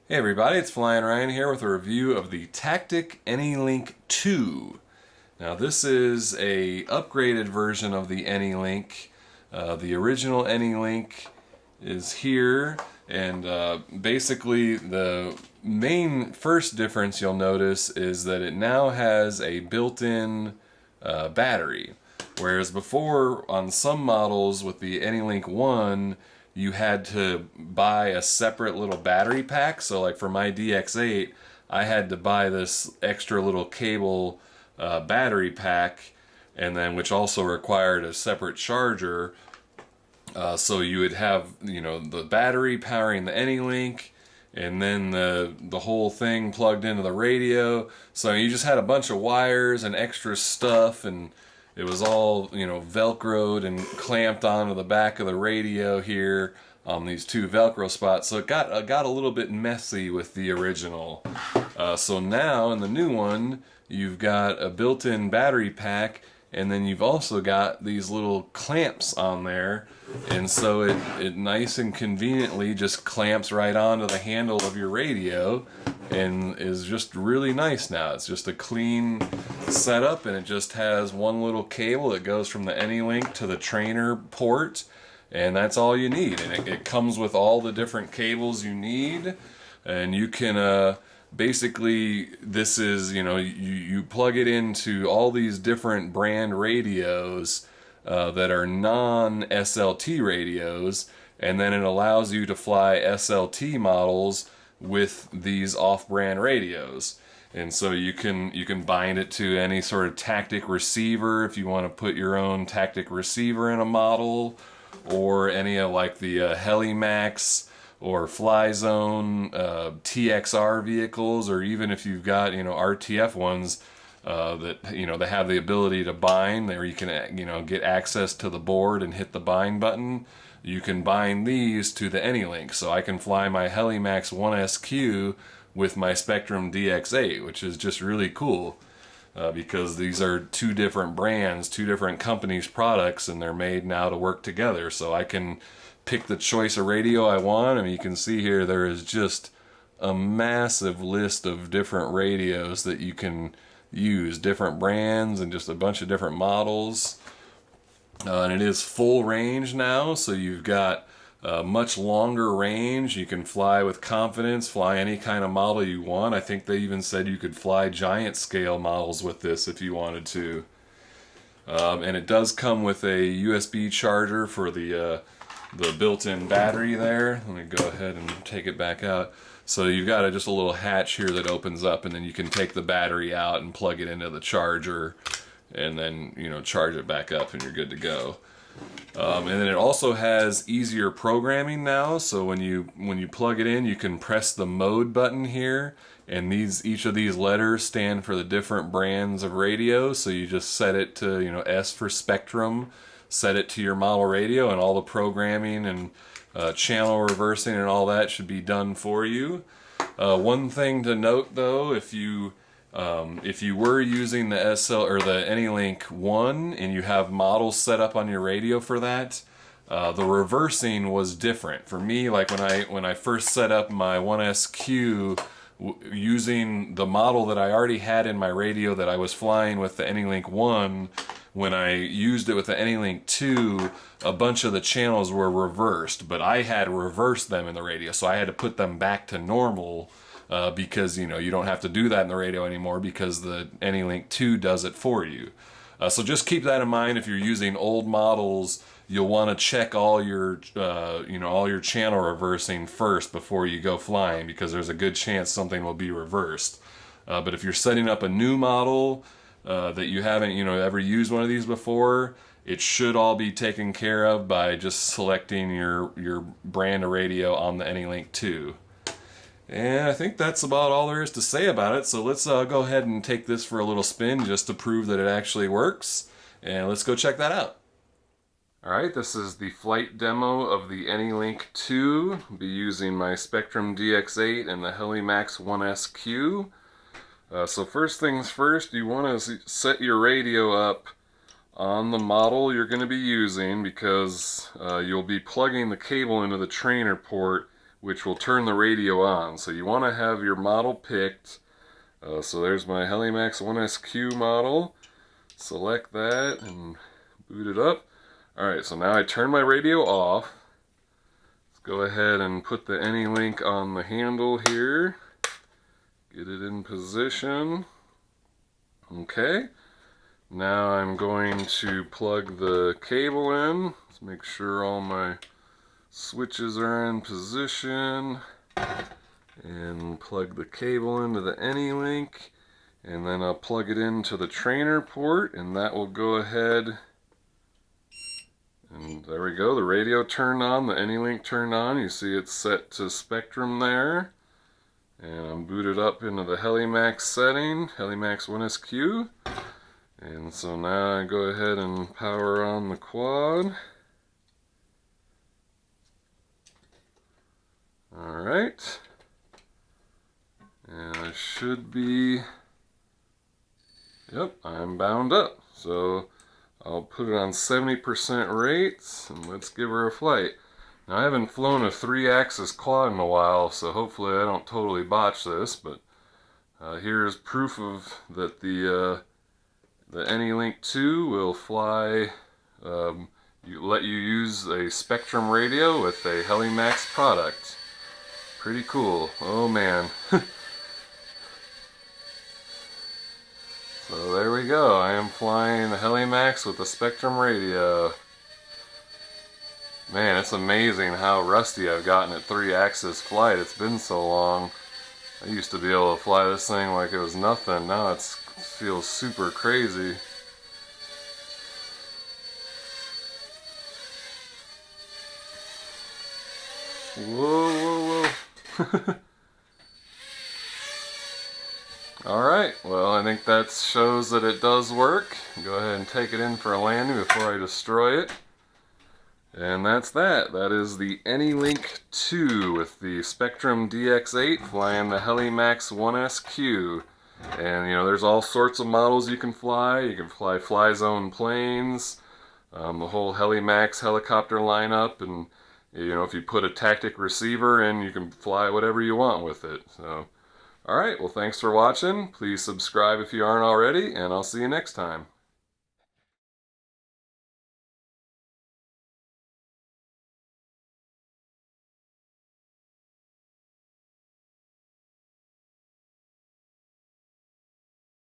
Hey everybody, it's Flyin Ryan here with a review of the Tactic AnyLink 2. Now this is a upgraded version of the AnyLink. The original AnyLink is here, and basically the main first difference you'll notice is that it now has a built-in battery. Whereas before, on some models with the AnyLink 1, you had to buy a separate little battery pack. So like for my DX8, I had to buy this extra little cable battery pack, and then which also required a separate charger. So you would have, the battery powering the AnyLink, and then the whole thing plugged into the radio. So you just had a bunch of wires and extra stuff, and it was all, velcroed and clamped onto the back of the radio here on these two velcro spots. So it got a little bit messy with the original. So now in the new one, you've got a built-in battery pack, and then you've also got these little clamps on there, and so it nice and conveniently just clamps right onto the handle of your radio, and is just really nice now. It's just a clean setup, and it just has one little cable that goes from the AnyLink to the trainer port, and that's all you need. And it comes with all the different cables you need, and you can basically, this is, you plug it into all these different brand radios that are non-SLT radios, and then it allows you to fly SLT models with these off-brand radios. And so you can bind it to any sort of Tactic receiver if you want to put your own Tactic receiver in a model, or any of like the Heli-Max or Fly Zone TXR vehicles, or even if you've got RTF ones that they have the ability to bind, or you can get access to the board and hit the bind button. You can bind these to the AnyLink, so I can fly my Heli-Max 1SQ with my Spektrum DX8, which is just really cool because these are two different brands, two different companies' products, and they're made now to work together. So I can pick the choice of radio I want. I mean, you can see here there is just a massive list of different radios that you can use, different brands and just a bunch of different models. And it is full range now, so you've got much longer range. You can fly with confidence, fly any kind of model you want. I think they even said you could fly giant scale models with this if you wanted to. And it does come with a USB charger for the built-in battery there. Let me go ahead and take it back out. So you've got just a little hatch here that opens up, and then you can take the battery out and plug it into the charger, and then charge it back up, and you're good to go. And then it also has easier programming now. So when you plug it in, you can press the mode button here, and each of these letters stand for the different brands of radio. So you just set it to S for Spektrum, set it to your model radio, and all the programming and channel reversing and all that should be done for you. One thing to note though, if you were using the the AnyLink 1 and you have models set up on your radio for that, the reversing was different. For me, like when I first set up my 1SQ using the model that I already had in my radio that I was flying with the AnyLink 1, when I used it with the AnyLink 2, a bunch of the channels were reversed, but I had reversed them in the radio, so I had to put them back to normal because you don't have to do that in the radio anymore because the AnyLink 2 does it for you. So just keep that in mind. If you're using old models, you'll want to check all your all your channel reversing first before you go flying, because there's a good chance something will be reversed. But if you're setting up a new model that you haven't ever used one of these before, it should all be taken care of by just selecting your brand of radio on the AnyLink 2. And I think that's about all there is to say about it. So let's go ahead and take this for a little spin just to prove that it actually works. And let's go check that out. Alright, this is the flight demo of the AnyLink 2. I'll be using my Spektrum DX8 and the Heli-Max 1SQ. So first things first, you want to set your radio up on the model you're going to be using, because you'll be plugging the cable into the trainer port which will turn the radio on. So you want to have your model picked. So there's my Heli-Max 1SQ model. Select that and boot it up. Alright, so now I turn my radio off. Let's go ahead and put the AnyLink on the handle here. Get it in position. Okay. Now I'm going to plug the cable in. Let's make sure all my switches are in position. And plug the cable into the AnyLink. And then I'll plug it into the trainer port, and that will go ahead. And there we go, the radio turned on, the AnyLink turned on. You see it's set to Spektrum there. And I'm booted up into the Heli-Max setting, Heli-Max 1SQ. And so now I go ahead and power on the quad. Alright. And I should be... Yep, I'm bound up. So I'll put it on 70% rates and let's give her a flight. Now I haven't flown a 3-axis quad in a while, so hopefully I don't totally botch this, but here's proof of that the AnyLink 2 will fly, let you use a Spektrum radio with a Heli-Max product. Pretty cool. Oh man. So there we go, I am flying the Heli-Max with the Spektrum radio. Man, it's amazing how rusty I've gotten at 3-axis flight. It's been so long. I used to be able to fly this thing like it was nothing. Now it feels super crazy. Whoa, whoa, whoa. Alright, well I think that shows that it does work. Go ahead and take it in for a landing before I destroy it. And that's that. That is the AnyLink 2 with the Spektrum DX8 flying the Heli-Max 1SQ. And you know, there's all sorts of models you can fly. You can fly fly zone planes, the whole Heli-Max helicopter lineup, and you know, if you put a Tactic receiver in, you can fly whatever you want with it. So, alright, well thanks for watching. Please subscribe if you aren't already, and I'll see you next time.